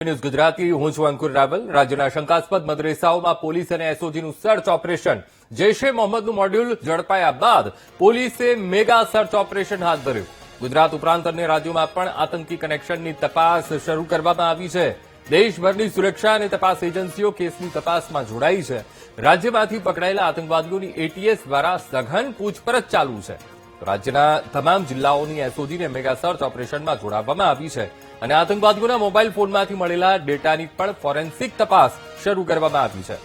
News Gujarati હું છું અંકુર રાવલ। રાજ્યના શંકાસ્પદ મદરેસાઓમાં પોલીસ અને એસઓજીનું સર્ચ ઓપરેશન। જૈશ એ મોહમ્મદનું મોડ્યુલ ઝડપાયા બાદ પોલીસે મેગા સર્ચ ઓપરેશન હાથ ધર્યું। ગુજરાત ઉપરાંત અન્ય રાજ્યોમાં પણ આતંકી કનેક્શનની તપાસ શરૂ કરવામાં આવી છે। દેશભરની સુરક્ષા અને તપાસ એજન્સીઓ કેસની તપાસમાં જોડાઈ છે। રાજ્યમાંથી પકડાયેલા આતંકવાદીઓની એટીએસ દ્વારા સઘન પૂછપરછ ચાલુ છે। રાજ્યના તમામ જિલ્લાઓની એસઓજીને મેગા સર્ચ ઓપરેશનમાં જોડાવવામાં આવી છે અને આતંકવાદીઓના મોબાઈલ ફોનમાંથી મળેલા ડેટાની પણ ફોરેન્સિક તપાસ શરૂ કરવામાં આવી છે।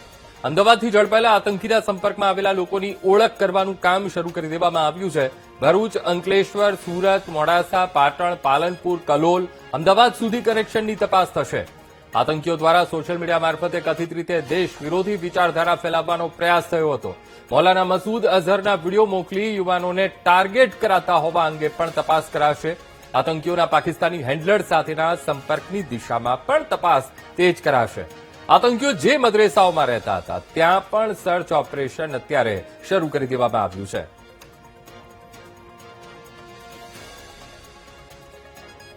અમદાવાદથી ઝડપાયેલા આતંકીના સંપર્કમાં આવેલા લોકોની ઓળખ કરવાનું કામ શરૂ કરી દેવામાં આવ્યું છે। ભરૂચ, અંકલેશ્વર, સુરત, મોડાસા, પાટણ, પાલનપુર, કલોલ, અમદાવાદ સુધી કનેક્શનની તપાસ થશે। આતંકીઓ દ્વારા સોશિયલ મીડિયા મારફતે કથિત રીતે દેશ વિરોધી વિચારધારા ફેલાવવાનો પ્રયાસ થયો હતો। મૌલાના મસૂદ અઝહરના વિડીયો મોકલી યુવાનોને ટાર્ગેટ કરાતા હોવા અંગે પણ તપાસ કરાશે। આતંકીઓના પાકિસ્તાની હેન્ડલર સાથેના સંપર્કની દિશામાં પણ તપાસ તેજ કરાશે। આતંકીઓ જે મદરેસાઓમાં રહેતા હતા ત્યાં પણ સર્ચ ઓપરેશન અત્યારે શરૂ કરી દેવામાં આવ્યું છે।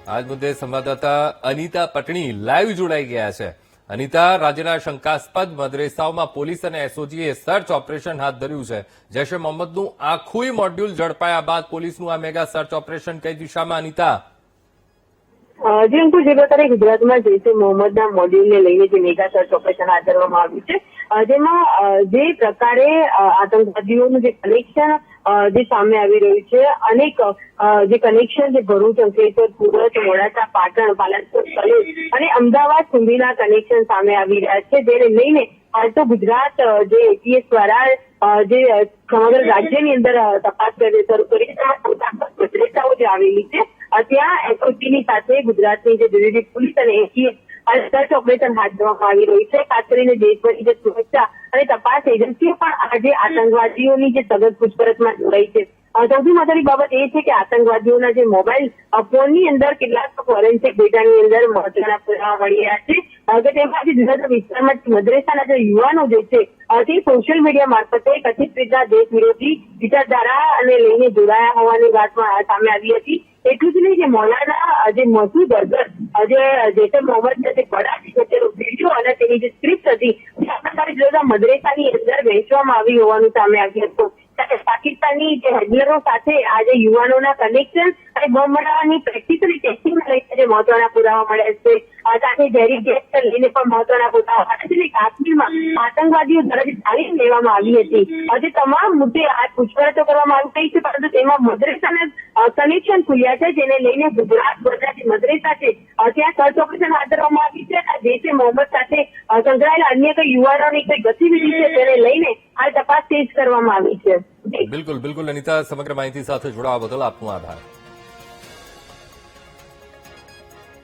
આજ મુદ્દે સંવાદદાતા અનિતા પટણી લાઈવ જોડાઈ ગયા છે। અનિતા, રાજ્યના શંકાસ્પદ મદરેસાઓમાં પોલીસ અને એસઓજીએ સર્ચ ઓપરેશન હાથ ધર્યું છે। જૈશ એ મોહમ્મદનું આખું મોડ્યુલ ઝડપાયા બાદ પોલીસનું આ મેગા સર્ચ ઓપરેશન કઈ દિશામાં? અનિતા, જે અંકુર, જે પ્રકારે ગુજરાતમાં જૈશ એ મોહમ્મદના મોડ્યુલને લઈને જે મેગા સર્ચ ઓપરેશન હાથ ધરવામાં આવ્યું છે, જેમાં જે પ્રકારે આતંકવાદીઓનું જે કનેક્શન જે સામે આવી રહ્યું છે, અનેક જે કનેક્શન જે ભરૂચ, અંકલેશ્વર, સુરત, મોડાસા, પાટણ, પાલનપુર, કલોલ અને અમદાવાદ સુધીના કનેક્શન સામે આવી રહ્યા છે, જેને લઈને હાલ તો ગુજરાત જે એટીએસ દ્વારા જે સમગ્ર રાજ્યની અંદર તપાસ શરૂ કરી મદરેસાઓ જે આવેલી છે ત્યાં એસઓજીની સાથે ગુજરાતની જે દિલ્હી પોલીસ અને એટીએસ સર્ચ ઓપરેશન હાથ ધરવામાં આવી રહ્યું છે। ખાસ કરીને દેશભરની જે સુરક્ષા અને તપાસ એજન્સીઓ પણ આજે આતંકવાદીઓની જે સઘન પૂછપરછમાં જોડાઈ છે। સૌથી મહત્વની બાબત એ છે કે આતંકવાદીઓના જે મોબાઈલ ફોનની અંદર કેટલાક ફોરેન્સિક ડેટાની અંદર મહત્વના પુરાવા મળી રહ્યા છે કે તેમાં જે જુદા જુદા વિસ્તારમાં મદરેસાના જે યુવાનો જે છે તે સોશિયલ મીડિયા મારફતે કથિત રીતના દેશ વિરોધી વિચારધારા અને લઈને જોડાયા હોવાની વાત સામે આવી હતી। એટલું જ નહીં, જે મૌલાના જે મસૂદ અઝહર જે જૈશ એ મોહમ્મદ જે બડા તેનો વિડીયો અને તેની જે સ્ક્રિપ્ટ હતી તે આ પ્રકારે જુદા મદરેસાની અંદર વહેંચવામાં આવી હોવાનું સામે આવ્યું હતું। પાકિસ્તાની જે હેન્ડલરો સાથે આજે યુવાનોના કનેક્શન અને બોમ્બ બનાવવાની પ્રેક્ટિકલી ટેસ્ટિંગને લઈને જે મહત્વના પુરાવા મળ્યા છે, સાથે ઝેરી ગેસને લઈને પણ મહત્વના પુરાવા મળ્યા છે। કાશ્મીરમાં આતંકવાદીઓ દ્વારા તાલીમ લેવામાં આવી હતી, આજે તમામ મુદ્દે આ પૂછપરછો કરવામાં આવી રહી છે, પરંતુ તેમાં મદરેસાના કનેક્શન ખુલ્યા છે, જેને લઈને ગુજરાત જે મદરેસા છે ત્યાં સર્ચ ઓપરેશન હાથ ધરવામાં આવી છે। જૈશ એ મોહમ્મદ સાથે સંકળાયેલા અન્ય કોઈ યુવાનોની કોઈ ગતિવિધિ છે તેને લઈને આ તપાસ તેજ કરવામાં આવી છે। બિલકુલ અનિતા, સમગ્ર માહિતી સાથે જોડાવા બદલ આપનો આભાર।